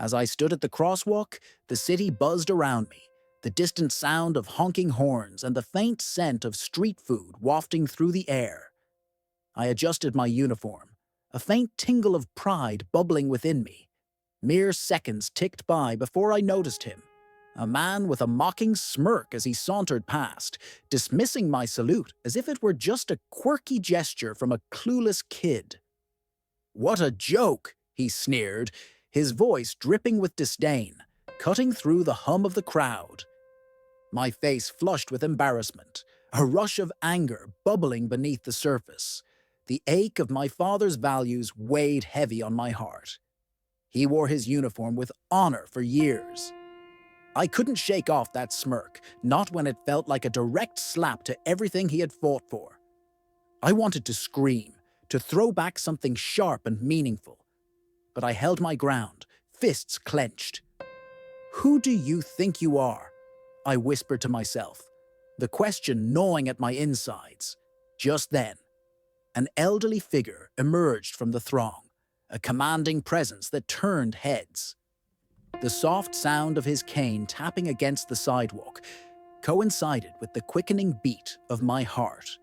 As I stood at the crosswalk, the city buzzed around me, the distant sound of honking horns and the faint scent of street food wafting through the air. I adjusted my uniform, a faint tingle of pride bubbling within me. Mere seconds ticked by before I noticed him, a man with a mocking smirk as he sauntered past, dismissing my salute as if it were just a quirky gesture from a clueless kid. "What a joke!" he sneered, his voice dripping with disdain, cutting through the hum of the crowd. My face flushed with embarrassment, a rush of anger bubbling beneath the surface. The ache of my father's values weighed heavy on my heart. He wore his uniform with honor for years. I couldn't shake off that smirk, not when it felt like a direct slap to everything he had fought for. I wanted to scream, to throw back something sharp and meaningful. But I held my ground, fists clenched. "Who do you think you are?" I whispered to myself, the question gnawing at my insides. Just then, an elderly figure emerged from the throng, a commanding presence that turned heads. The soft sound of his cane tapping against the sidewalk coincided with the quickening beat of my heart.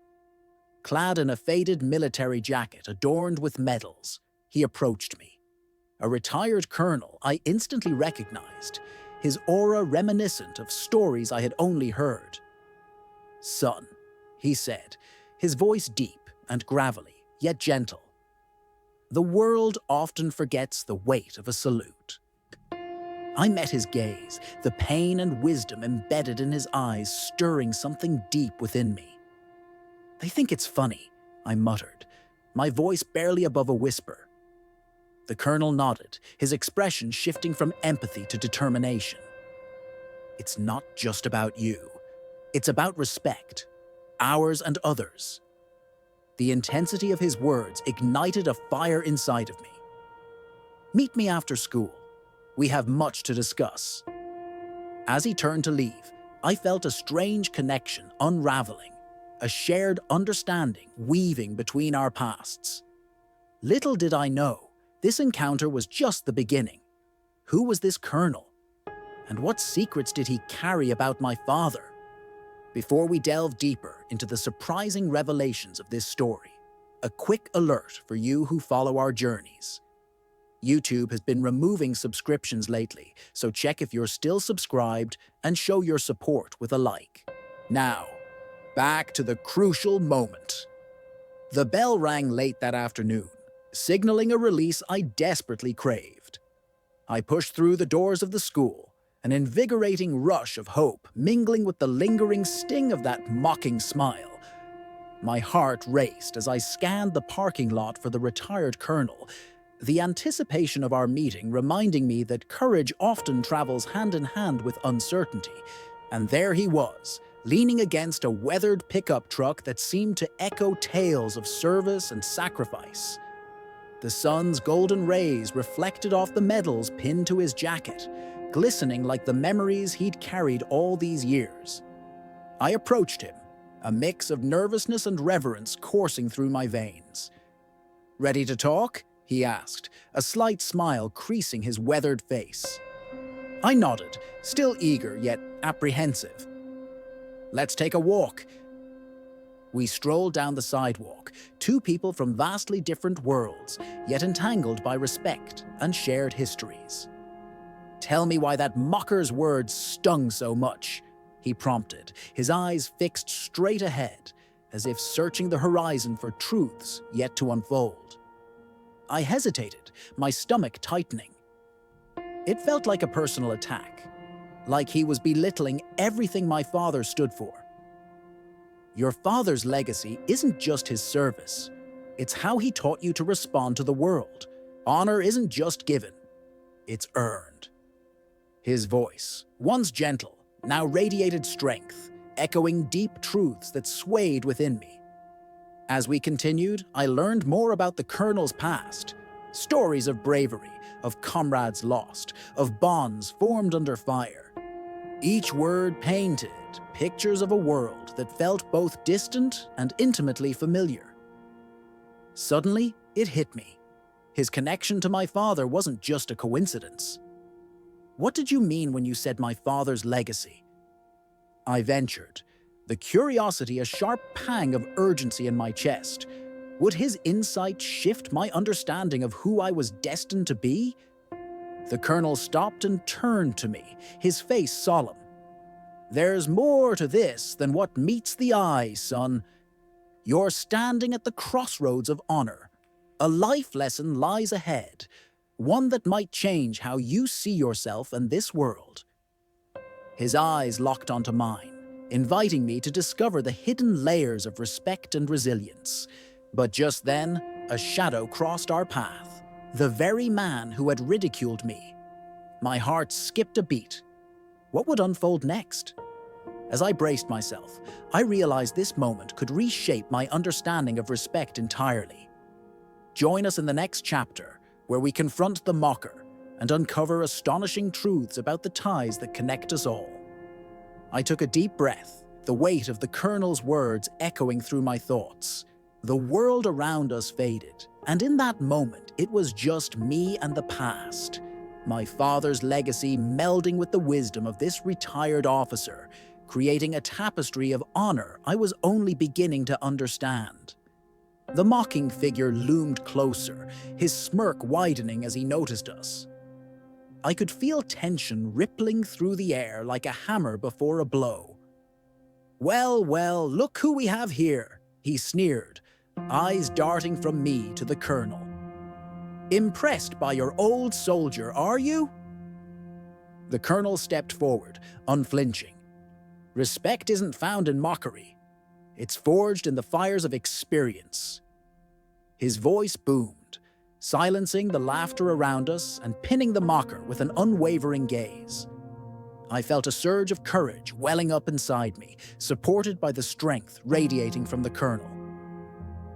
Clad in a faded military jacket adorned with medals, he approached me. A retired colonel I instantly recognized, his aura reminiscent of stories I had only heard. "Son," he said, his voice deep and gravelly, yet gentle. "The world often forgets the weight of a salute." I met his gaze, the pain and wisdom embedded in his eyes stirring something deep within me. "They think it's funny," I muttered, my voice barely above a whisper. The colonel nodded, his expression shifting from empathy to determination. "It's not just about you. It's about respect, ours and others." The intensity of his words ignited a fire inside of me. "Meet me after school. We have much to discuss." As he turned to leave, I felt a strange connection unraveling, a shared understanding weaving between our pasts. Little did I know, this encounter was just the beginning. Who was this colonel? And what secrets did he carry about my father? Before we delve deeper into the surprising revelations of this story, a quick alert for you who follow our journeys. YouTube has been removing subscriptions lately, so check if you're still subscribed and show your support with a like. Now, back to the crucial moment. The bell rang late that afternoon, signaling a release I desperately craved. I pushed through the doors of the school, an invigorating rush of hope mingling with the lingering sting of that mocking smile. My heart raced as I scanned the parking lot for the retired colonel, the anticipation of our meeting reminding me that courage often travels hand in hand with uncertainty. And there he was, leaning against a weathered pickup truck that seemed to echo tales of service and sacrifice. The sun's golden rays reflected off the medals pinned to his jacket, glistening like the memories he'd carried all these years. I approached him, a mix of nervousness and reverence coursing through my veins. "Ready to talk?" he asked, a slight smile creasing his weathered face. I nodded, still eager yet apprehensive. "Let's take a walk." We strolled down the sidewalk, two people from vastly different worlds, yet entangled by respect and shared histories. "Tell me why that mocker's words stung so much," he prompted, his eyes fixed straight ahead, as if searching the horizon for truths yet to unfold. I hesitated, my stomach tightening. It felt like a personal attack, like he was belittling everything my father stood for. "Your father's legacy isn't just his service. It's how he taught you to respond to the world. Honor isn't just given, it's earned." His voice, once gentle, now radiated strength, echoing deep truths that swayed within me. As we continued, I learned more about the colonel's past. Stories of bravery, of comrades lost, of bonds formed under fire. Each word painted pictures of a world that felt both distant and intimately familiar. Suddenly, it hit me. His connection to my father wasn't just a coincidence. What did you mean when you said my father's legacy? I ventured, the curiosity a sharp pang of urgency in my chest. Would his insight shift my understanding of who I was destined to be? The colonel stopped and turned to me, his face solemn. There's more to this than what meets the eye, son. You're standing at the crossroads of honor. A life lesson lies ahead, one that might change how you see yourself and this world. His eyes locked onto mine, inviting me to discover the hidden layers of respect and resilience. But just then, a shadow crossed our path, the very man who had ridiculed me. My heart skipped a beat. What would unfold next? As I braced myself, I realized this moment could reshape my understanding of respect entirely. Join us in the next chapter, where we confront the mocker and uncover astonishing truths about the ties that connect us all. I took a deep breath, the weight of the colonel's words echoing through my thoughts. The world around us faded, and in that moment, it was just me and the past. My father's legacy melding with the wisdom of this retired officer, creating a tapestry of honor I was only beginning to understand. The mocking figure loomed closer, his smirk widening as he noticed us. I could feel tension rippling through the air like a hammer before a blow. Well, well, look who we have here, he sneered, eyes darting from me to the colonel. Impressed by your old soldier, are you? The colonel stepped forward, unflinching. Respect isn't found in mockery. It's forged in the fires of experience. His voice boomed, silencing the laughter around us and pinning the mocker with an unwavering gaze. I felt a surge of courage welling up inside me, supported by the strength radiating from the colonel.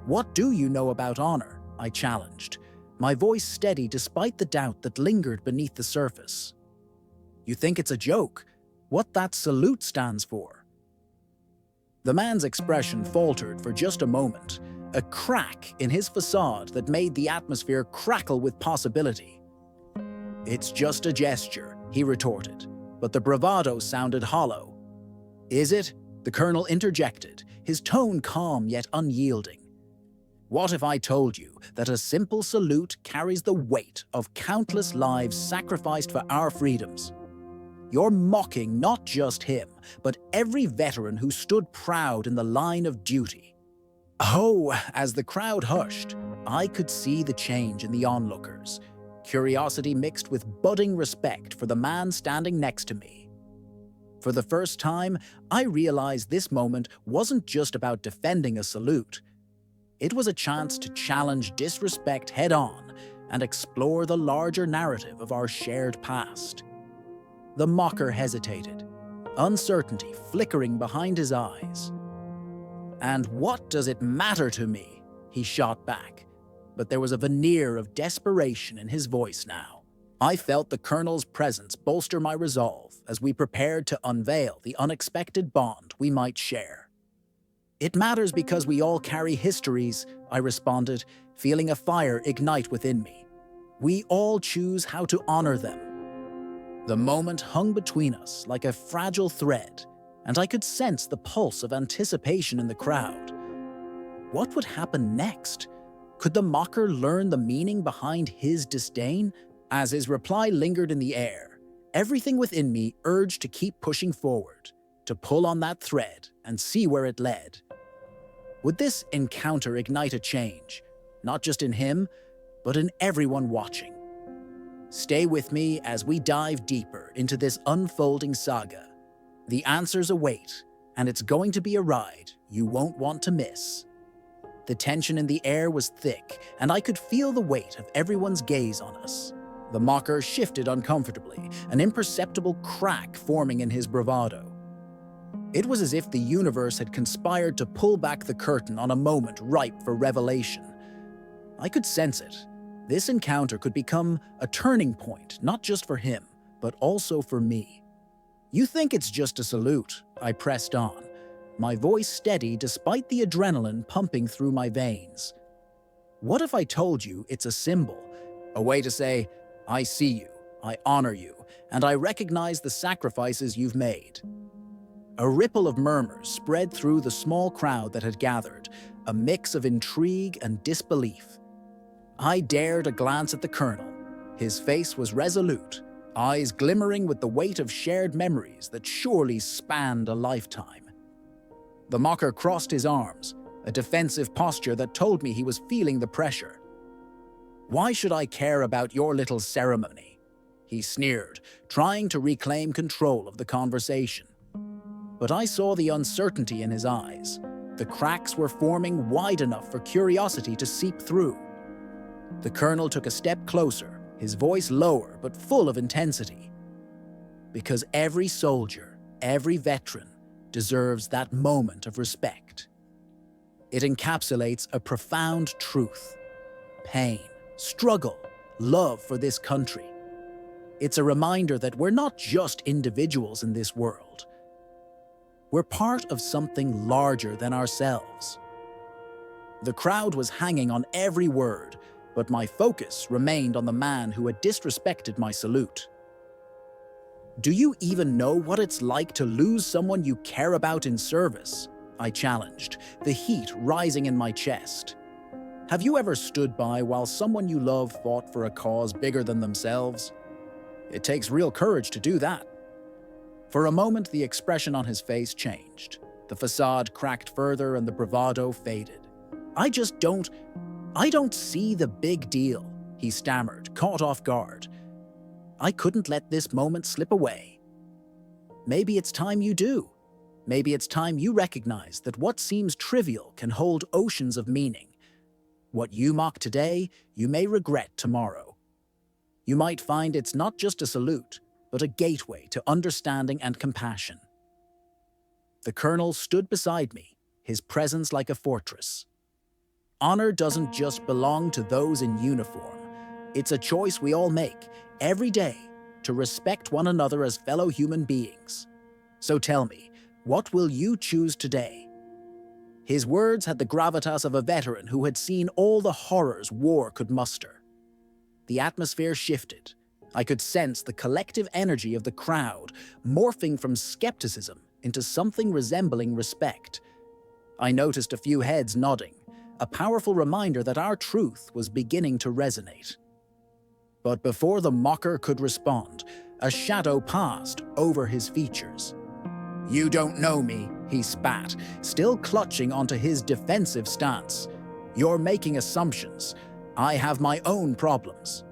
What do you know about honor? I challenged, my voice steady despite the doubt that lingered beneath the surface. You think it's a joke? What that salute stands for? The man's expression faltered for just a moment, a crack in his facade that made the atmosphere crackle with possibility. It's just a gesture, he retorted, but the bravado sounded hollow. Is it? The colonel interjected, his tone calm yet unyielding. What if I told you that a simple salute carries the weight of countless lives sacrificed for our freedoms? You're mocking not just him, but every veteran who stood proud in the line of duty. Oh, as the crowd hushed, I could see the change in the onlookers, curiosity mixed with budding respect for the man standing next to me. For the first time, I realized this moment wasn't just about defending a salute. It was a chance to challenge disrespect head-on and explore the larger narrative of our shared past. The mocker hesitated, uncertainty flickering behind his eyes. And what does it matter to me? He shot back, but there was a veneer of desperation in his voice now. I felt the colonel's presence bolster my resolve as we prepared to unveil the unexpected bond we might share. It matters because we all carry histories, I responded, feeling a fire ignite within me. We all choose how to honor them. The moment hung between us like a fragile thread, and I could sense the pulse of anticipation in the crowd. What would happen next? Could the mocker learn the meaning behind his disdain? As his reply lingered in the air, everything within me urged to keep pushing forward, to pull on that thread and see where it led. Would this encounter ignite a change, not just in him, but in everyone watching? Stay with me as we dive deeper into this unfolding saga. The answers await, and it's going to be a ride you won't want to miss. The tension in the air was thick, and I could feel the weight of everyone's gaze on us. The mocker shifted uncomfortably, an imperceptible crack forming in his bravado. It was as if the universe had conspired to pull back the curtain on a moment ripe for revelation. I could sense it. This encounter could become a turning point, not just for him, but also for me. You think it's just a salute, I pressed on, my voice steady despite the adrenaline pumping through my veins. What if I told you it's a symbol, a way to say, I see you, I honor you, and I recognize the sacrifices you've made." A ripple of murmurs spread through the small crowd that had gathered, a mix of intrigue and disbelief. I dared a glance at the colonel. His face was resolute, eyes glimmering with the weight of shared memories that surely spanned a lifetime. The mocker crossed his arms, a defensive posture that told me he was feeling the pressure. "Why should I care about your little ceremony?" he sneered, trying to reclaim control of the conversation. But I saw the uncertainty in his eyes. The cracks were forming wide enough for curiosity to seep through. The colonel took a step closer, his voice lower but full of intensity. "Because every soldier, every veteran, deserves that moment of respect. It encapsulates a profound truth: pain, struggle, love for this country. It's a reminder that we're not just individuals in this world. We're part of something larger than ourselves." The crowd was hanging on every word, but my focus remained on the man who had disrespected my salute. "Do you even know what it's like to lose someone you care about in service?" I challenged, the heat rising in my chest. "Have you ever stood by while someone you love fought for a cause bigger than themselves? It takes real courage to do that." For a moment, the expression on his face changed. The facade cracked further and the bravado faded. I don't see the big deal," he stammered, caught off guard. "I couldn't let this moment slip away." "Maybe it's time you do. Maybe it's time you recognize that what seems trivial can hold oceans of meaning. What you mock today, you may regret tomorrow. You might find it's not just a salute, but a gateway to understanding and compassion." The colonel stood beside me, his presence like a fortress. Honor doesn't just belong to those in uniform. It's a choice we all make, every day, to respect one another as fellow human beings. So tell me, what will you choose today? His words had the gravitas of a veteran who had seen all the horrors war could muster. The atmosphere shifted. I could sense the collective energy of the crowd morphing from skepticism into something resembling respect. I noticed a few heads nodding, a powerful reminder that our truth was beginning to resonate. But before the mocker could respond, a shadow passed over his features. "You don't know me," he spat, still clutching onto his defensive stance. "You're making assumptions. I have my own problems."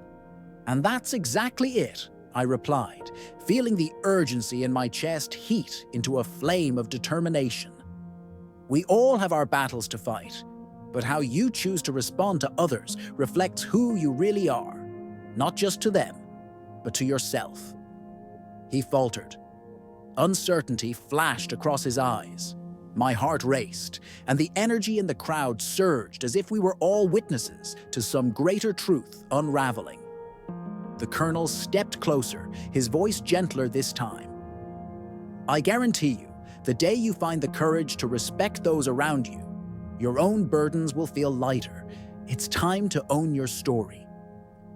"And that's exactly it," I replied, feeling the urgency in my chest heat into a flame of determination. "We all have our battles to fight, but how you choose to respond to others reflects who you really are, not just to them, but to yourself." He faltered. Uncertainty flashed across his eyes. My heart raced, and the energy in the crowd surged as if we were all witnesses to some greater truth unraveling. The colonel stepped closer, his voice gentler this time. "I guarantee you, the day you find the courage to respect those around you, your own burdens will feel lighter. It's time to own your story.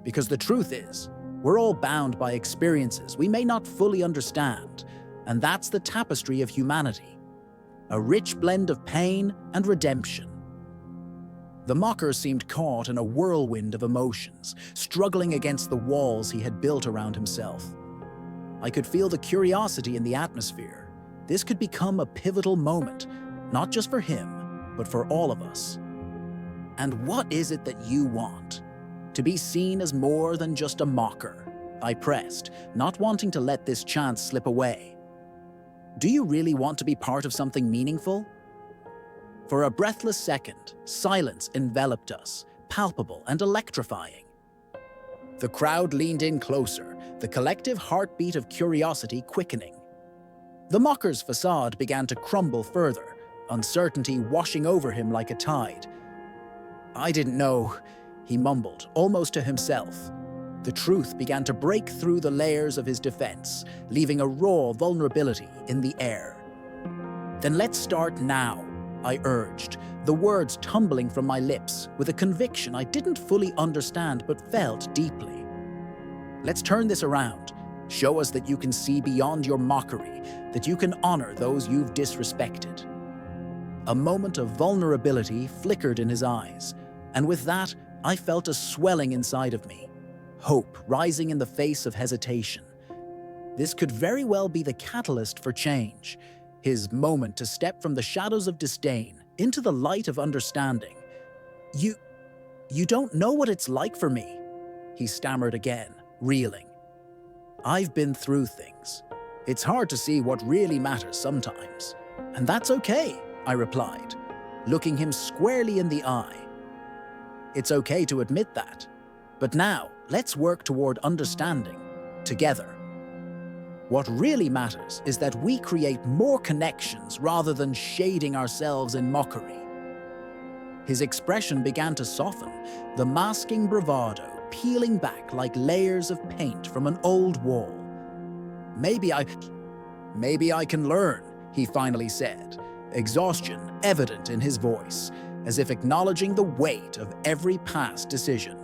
Because the truth is, we're all bound by experiences we may not fully understand, and that's the tapestry of humanity, a rich blend of pain and redemption." The mocker seemed caught in a whirlwind of emotions, struggling against the walls he had built around himself. I could feel the curiosity in the atmosphere. This could become a pivotal moment, not just for him, but for all of us. "And what is it that you want? To be seen as more than just a mocker," I pressed, not wanting to let this chance slip away. "Do you really want to be part of something meaningful?" For a breathless second, silence enveloped us, palpable and electrifying. The crowd leaned in closer, the collective heartbeat of curiosity quickening. The mocker's facade began to crumble further, uncertainty washing over him like a tide. "I didn't know," he mumbled, almost to himself. The truth began to break through the layers of his defense, leaving a raw vulnerability in the air. "Then let's start now," I urged, the words tumbling from my lips with a conviction I didn't fully understand but felt deeply. Let's turn this around. Show us that you can see beyond your mockery, that you can honor those you've disrespected. A moment of vulnerability flickered in his eyes, and with that, I felt a swelling inside of me, hope rising in the face of hesitation. This could very well be the catalyst for change, his moment to step from the shadows of disdain into the light of understanding. You don't know what it's like for me, he stammered again, reeling. I've been through things. It's hard to see what really matters sometimes. And that's okay, I replied, looking him squarely in the eye. It's okay to admit that. But now, let's work toward understanding, together. What really matters is that we create more connections rather than shading ourselves in mockery. His expression began to soften, the masking bravado peeling back like layers of paint from an old wall. Maybe I can learn, he finally said, exhaustion evident in his voice, as if acknowledging the weight of every past decision.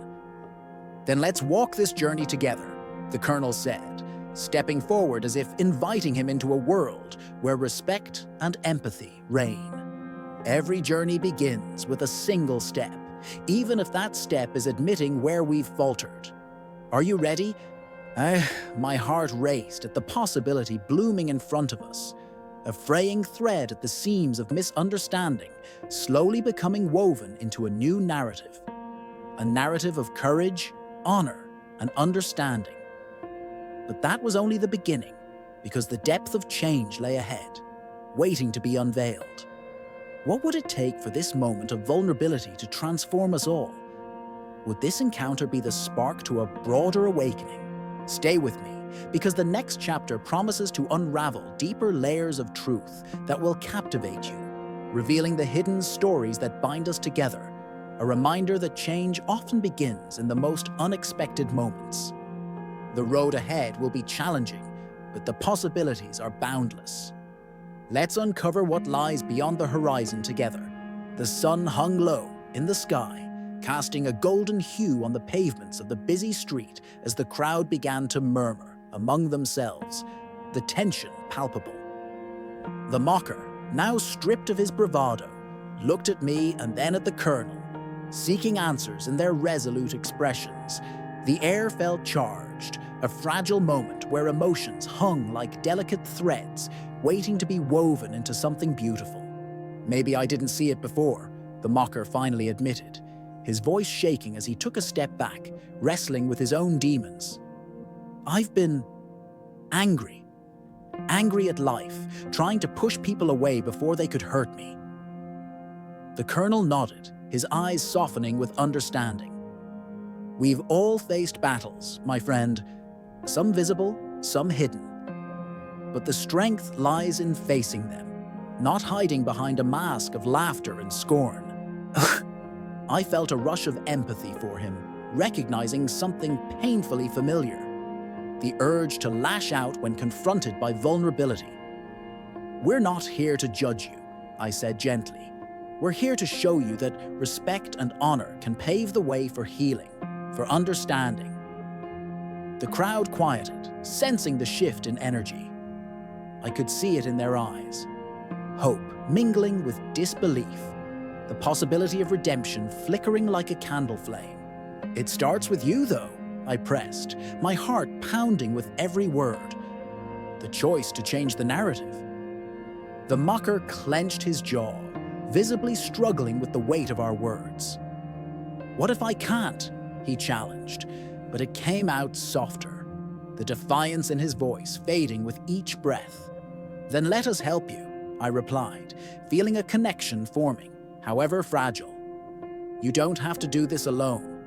Then let's walk this journey together, the colonel said, stepping forward as if inviting him into a world where respect and empathy reign. Every journey begins with a single step, even if that step is admitting where we've faltered. Are you ready? My heart raced at the possibility blooming in front of us, a fraying thread at the seams of misunderstanding, slowly becoming woven into a new narrative. A narrative of courage, honor, and understanding. But that was only the beginning, because the depth of change lay ahead, waiting to be unveiled. What would it take for this moment of vulnerability to transform us all? Would this encounter be the spark to a broader awakening? Stay with me, because the next chapter promises to unravel deeper layers of truth that will captivate you, revealing the hidden stories that bind us together, a reminder that change often begins in the most unexpected moments. The road ahead will be challenging, but the possibilities are boundless. Let's uncover what lies beyond the horizon together. The sun hung low in the sky, casting a golden hue on the pavements of the busy street as the crowd began to murmur among themselves, the tension palpable. The mocker, now stripped of his bravado, looked at me and then at the colonel, seeking answers in their resolute expressions. The air felt charged, a fragile moment where emotions hung like delicate threads, waiting to be woven into something beautiful. Maybe I didn't see it before, the mocker finally admitted, his voice shaking as he took a step back, wrestling with his own demons. I've been angry. Angry at life, trying to push people away before they could hurt me. The colonel nodded, his eyes softening with understanding. We've all faced battles, my friend, some visible, some hidden. But the strength lies in facing them, not hiding behind a mask of laughter and scorn. I felt a rush of empathy for him, recognizing something painfully familiar. The urge to lash out when confronted by vulnerability. We're not here to judge you, I said gently. We're here to show you that respect and honor can pave the way for healing, for understanding. The crowd quieted, sensing the shift in energy. I could see it in their eyes. Hope mingling with disbelief, the possibility of redemption flickering like a candle flame. It starts with you, though, I pressed, my heart pounding with every word. The choice to change the narrative. The mocker clenched his jaw, visibly struggling with the weight of our words. What if I can't? He challenged, but it came out softer, the defiance in his voice fading with each breath. Then let us help you, I replied, feeling a connection forming, however fragile. You don't have to do this alone.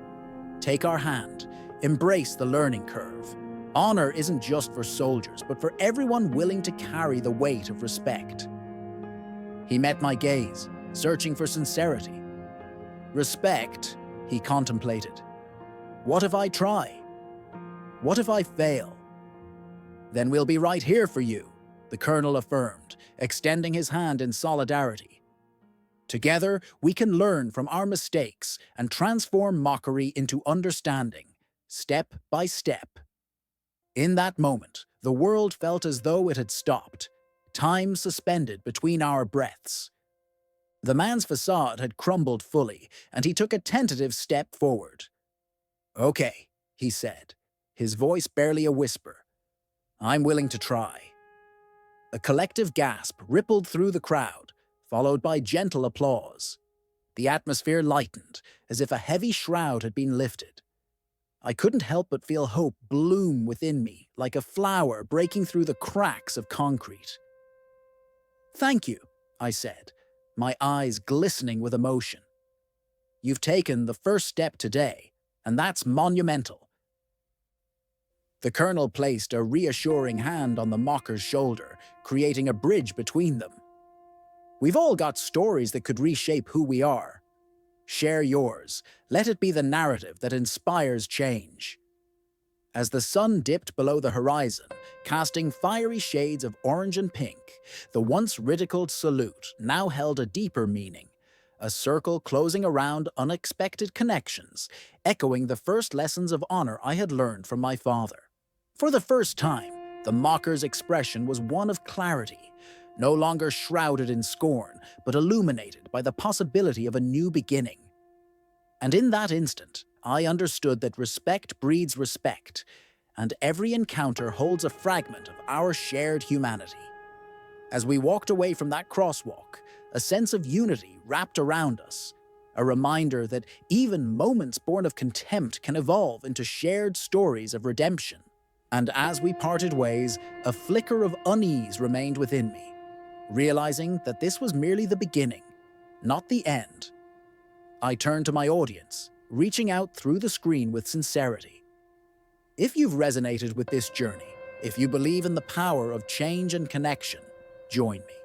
Take our hand, embrace the learning curve. Honor isn't just for soldiers, but for everyone willing to carry the weight of respect. He met my gaze, searching for sincerity. Respect, he contemplated. What if I try? What if I fail? Then we'll be right here for you, the colonel affirmed, extending his hand in solidarity. Together, we can learn from our mistakes and transform mockery into understanding, step by step. In that moment, the world felt as though it had stopped, time suspended between our breaths. The man's facade had crumbled fully, and he took a tentative step forward. "Okay," he said, his voice barely a whisper. "I'm willing to try." A collective gasp rippled through the crowd, followed by gentle applause. The atmosphere lightened, as if a heavy shroud had been lifted. I couldn't help but feel hope bloom within me, like a flower breaking through the cracks of concrete. "Thank you," I said, my eyes glistening with emotion. "You've taken the first step today, and that's monumental." The colonel placed a reassuring hand on the mocker's shoulder, creating a bridge between them. "We've all got stories that could reshape who we are. Share yours. Let it be the narrative that inspires change." As the sun dipped below the horizon, casting fiery shades of orange and pink, the once ridiculed salute now held a deeper meaning, a circle closing around unexpected connections, echoing the first lessons of honor I had learned from my father. For the first time, the mocker's expression was one of clarity, no longer shrouded in scorn, but illuminated by the possibility of a new beginning. And in that instant, I understood that respect breeds respect, and every encounter holds a fragment of our shared humanity. As we walked away from that crosswalk, a sense of unity wrapped around us, a reminder that even moments born of contempt can evolve into shared stories of redemption. And as we parted ways, a flicker of unease remained within me, realizing that this was merely the beginning, not the end. I turned to my audience, reaching out through the screen with sincerity. If you've resonated with this journey, if you believe in the power of change and connection, join me.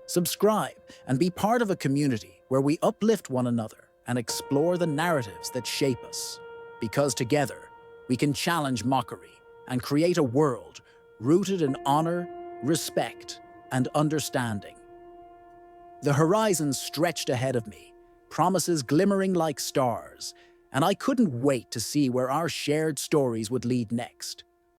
Subscribe and be part of a community where we uplift one another and explore the narratives that shape us. Because together, we can challenge mockery and create a world rooted in honor, respect, and understanding. The horizon stretched ahead of me, promises glimmering like stars, and I couldn't wait to see where our shared stories would lead next.